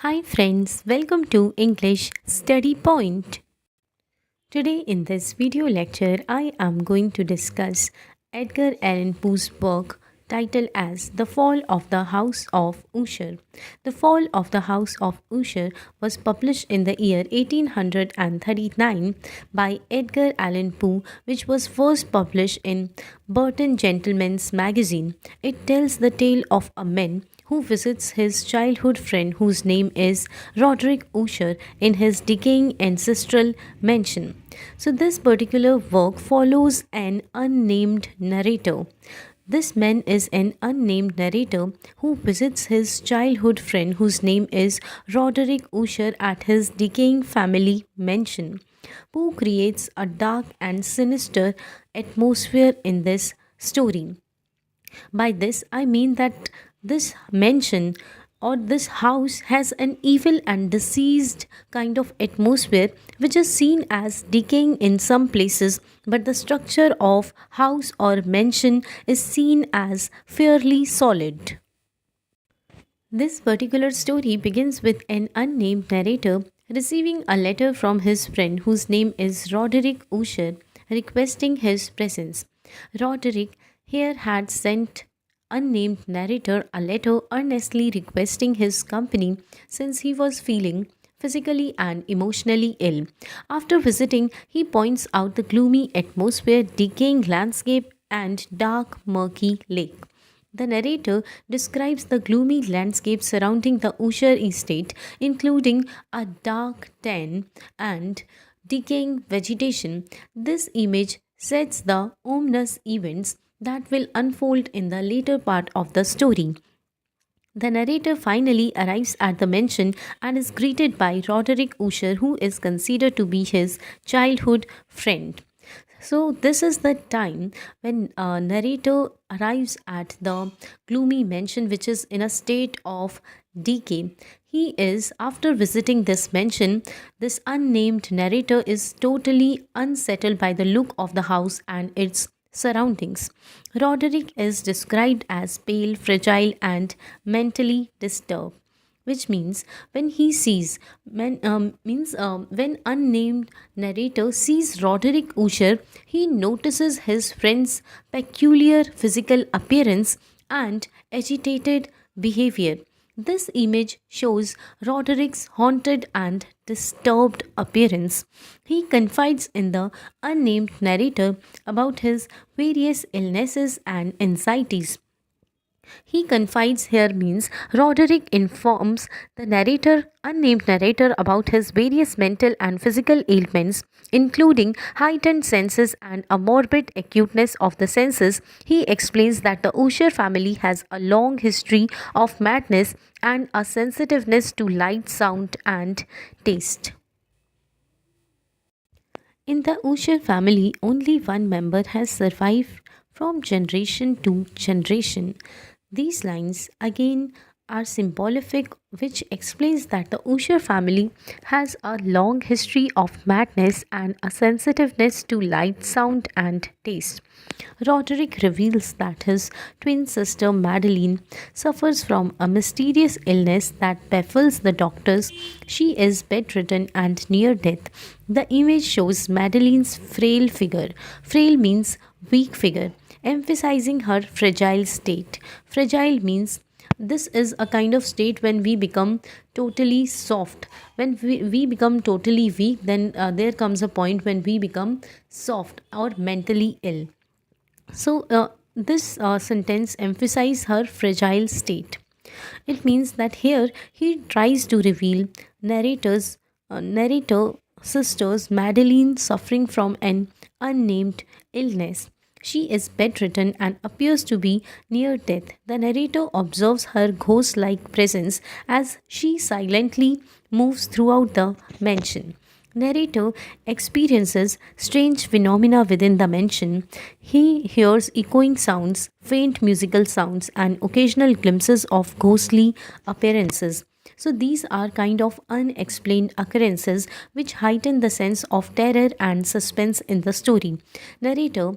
Hi friends, welcome to English Study Point. Today in this video lecture, I am going to discuss Edgar Allan Poe's book titled as The Fall of the House of Usher. The Fall of the House of Usher was published in the year 1839 by Edgar Allan Poe, which was first published in Burton Gentleman's Magazine. It tells the tale of a man who visits his childhood friend whose name is Roderick Usher in his decaying ancestral mansion. So, this particular work follows an unnamed narrator. This man is an unnamed narrator who visits his childhood friend whose name is Roderick Usher at his decaying family mansion. Poe creates a dark and sinister atmosphere in this story. By this, I mean that this mansion or this house has an evil and diseased kind of atmosphere which is seen as decaying in some places, but the structure of house or mansion is seen as fairly solid. This particular story begins with an unnamed narrator receiving a letter from his friend whose name is Roderick Usher requesting his presence. Roderick here had sent unnamed narrator a letter earnestly requesting his company since he was feeling physically and emotionally ill. After visiting, he points out the gloomy atmosphere, decaying landscape, and dark, murky lake. The narrator describes the gloomy landscape surrounding the Usher estate, including a dark tan and decaying vegetation. This image sets the ominous events that will unfold in the later part of the story. The narrator finally arrives at the mansion and is greeted by Roderick Usher, who is considered to be his childhood friend. So, this is the time when narrator arrives at the gloomy mansion, which is in a state of decay. He is, after visiting this mansion, this unnamed narrator is totally unsettled by the look of the house and its surroundings. Roderick is described as pale, fragile, and mentally disturbed, which means when he sees when unnamed narrator sees Roderick Usher, he notices his friend's peculiar physical appearance and agitated behavior. This image shows Roderick's haunted and disturbed appearance. He confides in the unnamed narrator about his various illnesses and anxieties. He confides here means Roderick informs the narrator, unnamed narrator, about his various mental and physical ailments, including heightened senses and a morbid acuteness of the senses. He explains that the Usher family has a long history of madness and a sensitiveness to light, sound, and taste. In the Usher family, only one member has survived from generation to generation. These lines again are symbolic, which explains that the Usher family has a long history of madness and a sensitiveness to light, sound, and taste. Roderick reveals that his twin sister Madeline suffers from a mysterious illness that baffles the doctors. She is bedridden and near death. The image shows Madeline's frail figure. Frail means weak figure, emphasizing her fragile state. Fragile means this is a kind of state when we become totally soft. When we become totally weak, then there comes a point when we become soft or mentally ill. So, this sentence emphasizes her fragile state. It means that here he tries to reveal narrator sister's Madeline suffering from an unnamed illness. She is bedridden and appears to be near death. The narrator observes her ghost like presence as she silently moves throughout the mansion. Narrator experiences strange phenomena within the mansion. He hears echoing sounds, faint musical sounds, and occasional glimpses of ghostly appearances. So, these are kind of unexplained occurrences which heighten the sense of terror and suspense in the story. Narrator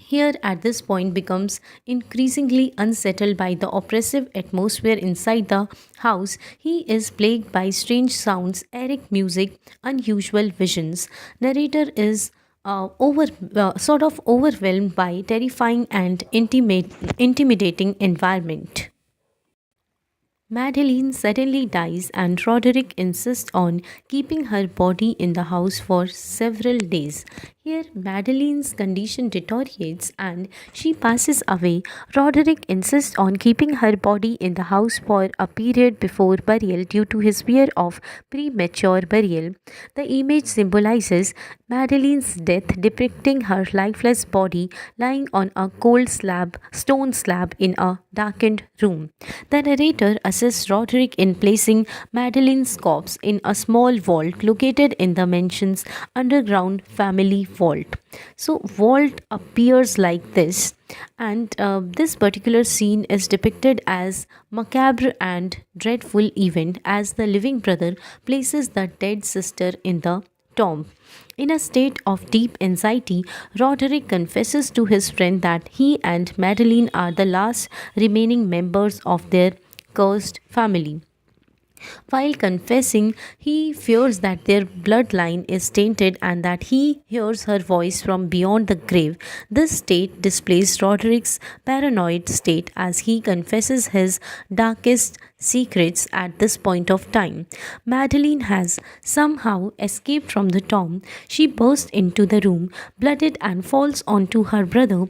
here at this point becomes increasingly unsettled by the oppressive atmosphere inside the house. He is plagued by strange sounds, erratic music, unusual visions. Narrator is sort of overwhelmed by terrifying and intimidating environment. Madeline suddenly dies, and Roderick insists on keeping her body in the house for several days. Here, Madeline's condition deteriorates and she passes away. Roderick insists on keeping her body in the house for a period before burial due to his fear of premature burial. The image symbolizes Madeline's death, depicting her lifeless body lying on a cold stone slab in a darkened room. The narrator assists Roderick in placing Madeline's corpse in a small vault located in the mansion's underground family vault. So, vault appears like this, and this particular scene is depicted as macabre and dreadful event as the living brother places the dead sister in the tomb. In a state of deep anxiety, Roderick confesses to his friend that he and Madeline are the last remaining members of their cursed family. While confessing, he fears that their bloodline is tainted and that he hears her voice from beyond the grave. This state displays Roderick's paranoid state as he confesses his darkest secrets at this point of time. Madeline has somehow escaped from the tomb. She bursts into the room, blooded, and falls onto her brother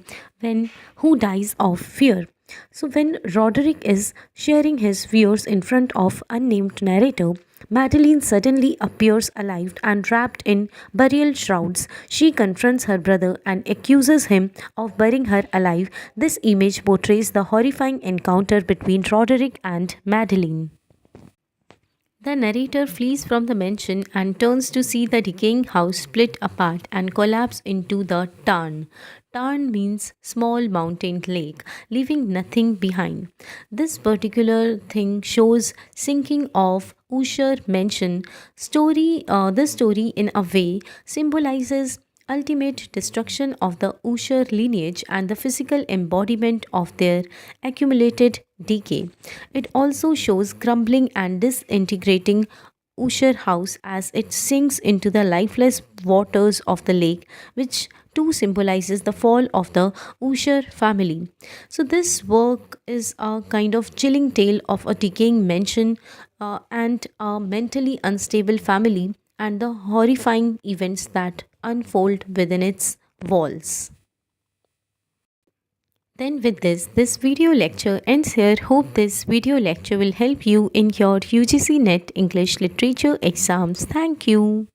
who dies of fear. So, when Roderick is sharing his views in front of unnamed narrator, Madeline suddenly appears alive and wrapped in burial shrouds. She confronts her brother and accuses him of burying her alive. This image portrays the horrifying encounter between Roderick and Madeline. The narrator flees from the mansion and turns to see the decaying house split apart and collapse into the tarn. Tarn means small mountain lake, leaving nothing behind. This particular thing shows sinking of Usher mansion. This story in a way symbolizes ultimate destruction of the Usher lineage and the physical embodiment of their accumulated decay. It also shows crumbling and disintegrating Usher house as it sinks into the lifeless waters of the lake, which too symbolizes the fall of the Usher family. So, this work is a kind of chilling tale of a decaying mansion and a mentally unstable family and the horrifying events that unfold within its walls. Then with this video lecture ends here. Hope this video lecture will help you in your UGC NET English Literature exams. Thank you.